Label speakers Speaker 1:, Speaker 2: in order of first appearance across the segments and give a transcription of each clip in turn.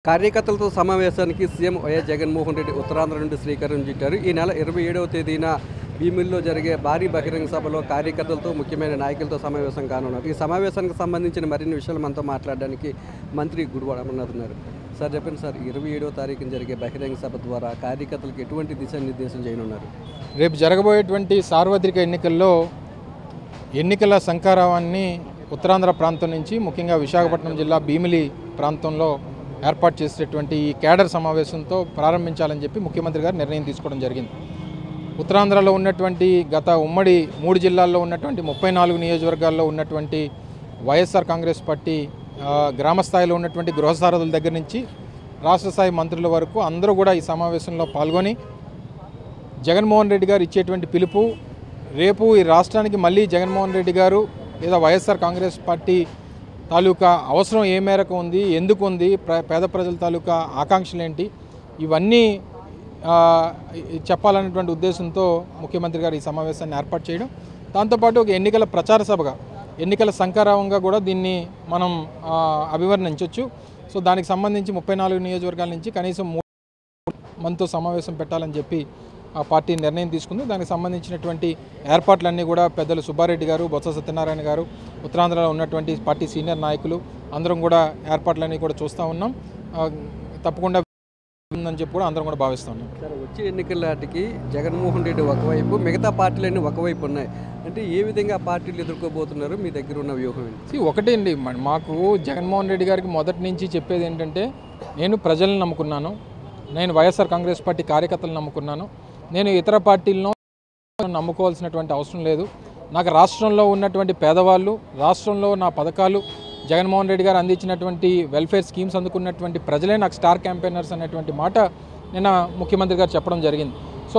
Speaker 1: కార్యకర్తలతో సమావేశానికి CM YS Jaganmohan Reddy Uttarandhra నుండి శ్రీకారం చుట్టారు. ఈ నెల 27వ తేదీన భీమిలిలో జరిగే భారీ బహిరంగ సభలో కార్యకర్తలతో ముఖ్యమైన నాయకులతో సమావేశం కానున్నారు. ఈ సమావేశానికి సంబంధించిన మరిన్ని విషయాలు మనతో మాట్లాడడానికి మంత్రి గుడివాడ అమర్నాథ్ ఉన్నారు. సార్ చెప్పండి సార్, 27వ తారీఖున జరిగే బహిరంగ సభ ద్వారా కార్యకర్తలకు ఎటువంటి దిశానిర్దేశం చేయనున్నారు?
Speaker 2: రేపు జరగబోయేటువంటి సార్వత్రిక ఎన్నికల్లో ఎన్నికల శంఖారావాన్ని ఉత్తరాంధ్ర ప్రాంతం నుంచి ముఖ్యంగా విశాఖపట్నం జిల్లా భీమిలి ప్రాంతంలో ఏర్పాటు చేసేటువంటి ఈ కేడర్ సమావేశంతో ప్రారంభించాలని చెప్పి ముఖ్యమంత్రి గారు నిర్ణయం తీసుకోవడం జరిగింది. ఉత్తరాంధ్రలో ఉన్నటువంటి గత ఉమ్మడి 3 జిల్లాల్లో ఉన్నటువంటి 34 నియోజకవర్గాల్లో ఉన్నటువంటి వైఎస్ఆర్ కాంగ్రెస్ పార్టీ గ్రామస్థాయిలో ఉన్నటువంటి గృహసారథుల దగ్గర నుంచి రాష్ట్ర స్థాయి మంత్రుల వరకు అందరూ కూడా ఈ సమావేశంలో పాల్గొని జగన్మోహన్ రెడ్డి గారు ఇచ్చేటువంటి పిలుపు, రేపు ఈ రాష్ట్రానికి మళ్ళీ జగన్మోహన్ రెడ్డి గారు లేదా వైఎస్ఆర్ కాంగ్రెస్ పార్టీ తాలూకా అవసరం ఏ మేరకు ఉంది, ఎందుకు ఉంది, పేద ప్రజల తాలూకా ఆకాంక్షలు ఏంటి, ఇవన్నీ చెప్పాలనేటువంటి ఉద్దేశంతో ముఖ్యమంత్రి గారు ఈ సమావేశాన్ని ఏర్పాటు చేయడం, దాంతోపాటు ఒక ఎన్నికల ప్రచార సభగా, ఎన్నికల శంఖారావంగా కూడా దీన్ని మనం అభివర్ణించవచ్చు. సో దానికి సంబంధించి 34 నియోజకవర్గాల నుంచి కనీసం 3 మందితో సమావేశం పెట్టాలని చెప్పి ఆ పార్టీ నిర్ణయం తీసుకుంది. దానికి సంబంధించినటువంటి ఏర్పాట్లన్నీ కూడా పెద్దలు సుబ్బారెడ్డి గారు, బొత్స సత్యనారాయణ గారు, ఉత్తరాంధ్రలో ఉన్నటువంటి పార్టీ సీనియర్ నాయకులు అందరం కూడా ఏర్పాట్లన్నీ కూడా చూస్తూ ఉన్నాం. తప్పకుండా ఉందని చెప్పి కూడా అందరం కూడా భావిస్తూ ఉన్నాం.
Speaker 1: సార్, వచ్చే ఎన్నికలకి జగన్మోహన్ రెడ్డి ఒకవైపు, మిగతా పార్టీలన్నీ ఒకవైపు ఉన్నాయి అంటే ఏ విధంగా పార్టీలు ఎదుర్కోబోతున్నారు? మీ దగ్గర ఉన్న వ్యూహం ఏంటి?
Speaker 2: ఒకటే అండి, మాకు జగన్మోహన్ రెడ్డి గారికి మొదటి నుంచి చెప్పేది ఏంటంటే, నేను ప్రజలను నమ్ముకున్నాను, నేను వైఎస్ఆర్ కాంగ్రెస్ పార్టీ కార్యకర్తలను నమ్ముకున్నాను, నేను ఇతర పార్టీలను నమ్ముకోవాల్సినటువంటి అవసరం లేదు. నాకు రాష్ట్రంలో ఉన్నటువంటి పేదవాళ్ళు, రాష్ట్రంలో నా పథకాలు, జగన్మోహన్ రెడ్డి గారు అందించినటువంటి వెల్ఫేర్ స్కీమ్స్ అందుకున్నటువంటి ప్రజలే నాకు స్టార్ క్యాంపెయినర్స్ అనేటువంటి మాట నిన్న ముఖ్యమంత్రి గారు చెప్పడం జరిగింది. సో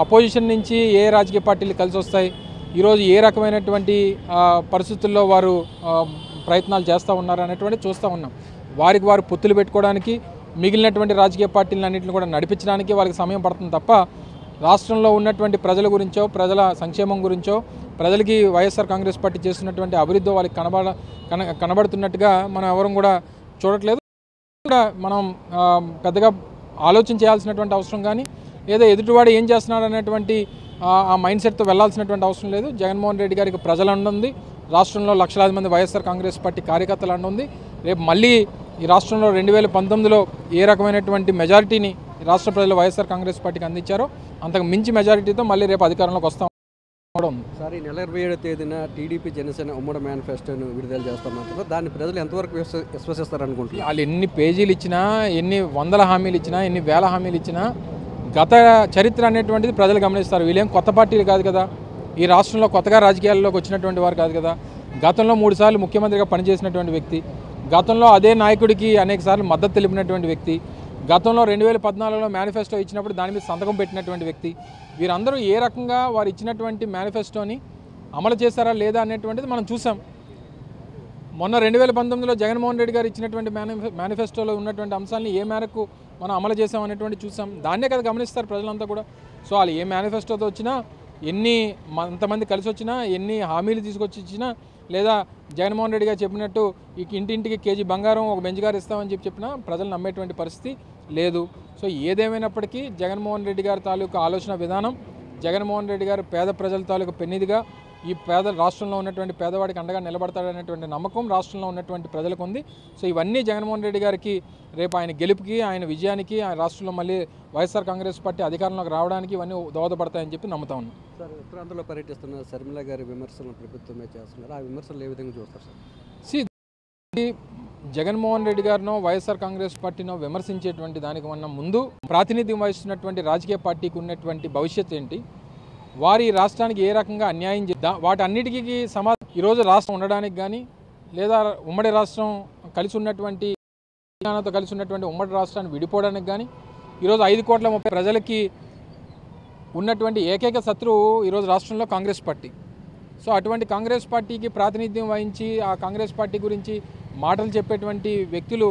Speaker 2: అపోజిషన్ నుంచి ఏ రాజకీయ పార్టీలు కలిసి వస్తాయి, ఈరోజు ఏ రకమైనటువంటి పరిస్థితుల్లో వారు ప్రయత్నాలు చేస్తూ ఉన్నారు అనేటువంటి చూస్తూ ఉన్నాం. వారికి వారు పొత్తులు పెట్టుకోవడానికి, మిగిలినటువంటి రాజకీయ పార్టీలను అన్నింటిని కూడా నడిపించడానికి వారికి సమయం పడుతుంది తప్ప రాష్ట్రంలో ఉన్నటువంటి ప్రజల గురించో, ప్రజల సంక్షేమం గురించో, ప్రజలకి వైఎస్ఆర్ కాంగ్రెస్ పార్టీ చేస్తున్నటువంటి అభివృద్ధి వాళ్ళకి కనబడుతున్నట్టుగా మనం ఎవరం కూడా చూడట్లేదు. కూడా మనం పెద్దగా ఆలోచన చేయాల్సినటువంటి అవసరం కానీ, లేదా ఎదుటివాడు ఏం చేస్తున్నాడు అనేటువంటి ఆ మైండ్ సెట్తో వెళ్లాల్సినటువంటి అవసరం లేదు. జగన్మోహన్ రెడ్డి గారికి ప్రజలు అండుంది, రాష్ట్రంలో లక్షలాది మంది వైఎస్ఆర్ కాంగ్రెస్ పార్టీ కార్యకర్తలు అండుంది. రేపు మళ్ళీ ఈ రాష్ట్రంలో 2019లో ఏ రకమైనటువంటి మెజారిటీని రాష్ట్ర ప్రజలు వైఎస్ఆర్ కాంగ్రెస్ పార్టీకి అందించారో అంతకు మించి మెజారిటీతో మళ్ళీ రేపు అధికారంలోకి వస్తాం.
Speaker 1: సార్, ఈ నెల 27వ తేదీన టీడీపీ జనసేన ఉమ్మడి మేనిఫెస్టోను విడుదల చేస్తామంటారు. దాన్ని ప్రజలు ఎంతవరకు విశ్వసిస్తారనుకుంటున్నారు?
Speaker 2: వాళ్ళు ఎన్ని పేజీలు ఇచ్చినా, ఎన్ని వందల హామీలు ఇచ్చినా, ఎన్ని వేల హామీలు ఇచ్చినా గత చరిత్ర అనేటువంటిది ప్రజలు గమనిస్తారు. వీళ్ళేం కొత్త పార్టీలు కాదు కదా, ఈ రాష్ట్రంలో కొత్తగా రాజకీయాల్లోకి వచ్చినటువంటి వారు కాదు కదా. గతంలో 3 సార్లు ముఖ్యమంత్రిగా పనిచేసినటువంటి వ్యక్తి, గతంలో అదే నాయకుడికి అనేక సార్లు మద్దతు తెలిపినటువంటి వ్యక్తి, గతంలో 2014లో మేనిఫెస్టో ఇచ్చినప్పుడు దాని మీద సంతకం పెట్టినటువంటి వ్యక్తి, వీరందరూ ఏ రకంగా వారు ఇచ్చినటువంటి మేనిఫెస్టోని అమలు చేశారా లేదా అనేటువంటిది మనం చూసాం. మొన్న 2019లో జగన్మోహన్ రెడ్డి గారు ఇచ్చినటువంటి మేనిఫెస్టోలో ఉన్నటువంటి అంశాలని ఏ మేరకు మనం అమలు చేసాం అనేటువంటి చూసాం. దాన్నే కదా గమనిస్తారు ప్రజలంతా కూడా. సో వాళ్ళు ఏ మేనిఫెస్టోతో వచ్చినా, ఎంతమంది కలిసి వచ్చినా, ఎన్ని హామీలు తీసుకొచ్చి ఇచ్చినా, లేదా జగన్మోహన్ రెడ్డి గారు చెప్పినట్టు ఇంటింటికి కేజీ బంగారం, ఒక బెంచ్ కారు ఇస్తామని చెప్పినా ప్రజలు నమ్మేటువంటి పరిస్థితి లేదు. సో ఏదేమైనప్పటికీ జగన్మోహన్ రెడ్డి గారి తాలూకా ఆలోచన విధానం, జగన్మోహన్ రెడ్డి గారు పేద ప్రజల తాలూకా పెన్నిదిగా ఈ రాష్ట్రంలో ఉన్నటువంటి పేదవాడికి అండగా నిలబడతాడనేటువంటి నమ్మకం రాష్ట్రంలో ఉన్నటువంటి ప్రజలకు ఉంది. సో ఇవన్నీ జగన్మోహన్ రెడ్డి గారికి రేపు ఆయన గెలుపుకి, ఆయన విజయానికి, ఆయన రాష్ట్రంలో మళ్ళీ వైఎస్ఆర్ కాంగ్రెస్ పార్టీ అధికారంలోకి రావడానికి ఇవన్నీ దోహదపడతాయని చెప్పి నమ్ముతా ఉన్నాం.
Speaker 1: సార్, ఉత్తరాంధ్రలో పర్యటిస్తున్న శర్మిల గారి విమర్శలను ప్రభుత్వమే చేస్తున్నారు. ఆ విమర్శలు ఏ విధంగా చూస్తారు సార్?
Speaker 2: జగన్మోహన్ రెడ్డి గారినో వైఎస్ఆర్ కాంగ్రెస్ పార్టీనో విమర్శించేటువంటి దానికి మన ముందు ప్రాతినిధ్యం వహిస్తున్నటువంటి రాజకీయ పార్టీకి ఉన్నటువంటి భవిష్యత్తు ఏంటి, వారి రాష్ట్రానికి ఏ రకంగా అన్యాయం వాటన్నిటికీ ఈరోజు రాష్ట్రం ఉండడానికి కానీ, లేదా ఉమ్మడి రాష్ట్రం కలిసి ఉన్నటువంటి తెలంగాణతో కలిసి ఉన్నటువంటి ఉమ్మడి రాష్ట్రాన్ని విడిపోవడానికి కానీ, ఈరోజు 5 కోట్ల 30 ప్రజలకి ఉన్నటువంటి ఏకైక శత్రువు ఈరోజు రాష్ట్రంలో కాంగ్రెస్ పార్టీ. సో అటువంటి కాంగ్రెస్ పార్టీకి ప్రాతినిధ్యం వహించి ఆ కాంగ్రెస్ పార్టీ గురించి మాటలు చెప్పేటువంటి వ్యక్తులు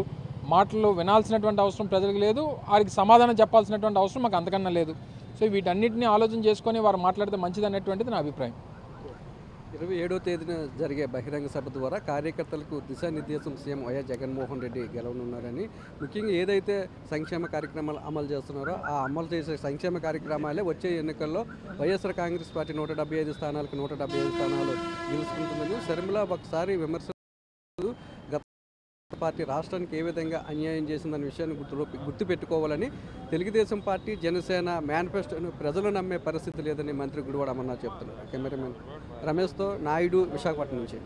Speaker 2: మాటలు వినాల్సినటువంటి అవసరం ప్రజలకు లేదు, వారికి సమాధానం చెప్పాల్సినటువంటి అవసరం మాకు అంతకన్నా లేదు. సో వీటన్నిటిని ఆలోచన చేసుకొని వారు మాట్లాడితే మంచిది అనేటువంటిది నా అభిప్రాయం.
Speaker 1: 27వ తేదీన జరిగే బహిరంగ సభ ద్వారా కార్యకర్తలకు దిశానిర్దేశం సీఎం వైఎస్ జగన్మోహన్ రెడ్డి గెలవనున్నారని, ముఖ్యంగా ఏదైతే సంక్షేమ కార్యక్రమాలు అమలు చేస్తున్నారో ఆ అమలు చేసే సంక్షేమ కార్యక్రమాలే వచ్చే ఎన్నికల్లో వైఎస్ఆర్ కాంగ్రెస్ పార్టీ 175 స్థానాలకు 175 స్థానాలు గెలుచుకుంటుందని షర్మిల ఒకసారి విమర్శలు గత పార్టీ రాష్ట్రానికి ఏ విధంగా అన్యాయం చేసిందనే విషయాన్ని గుర్తుపెట్టుకోవాలని, తెలుగుదేశం పార్టీ జనసేన మేనిఫెస్టోను ప్రజలు నమ్మే పరిస్థితి లేదని మంత్రి గుడివాడ అమర్నాథ్ చెప్తున్నారు. కెమెరామెన్ రమేష్తో నాయుడు, విశాఖపట్నం నుంచి.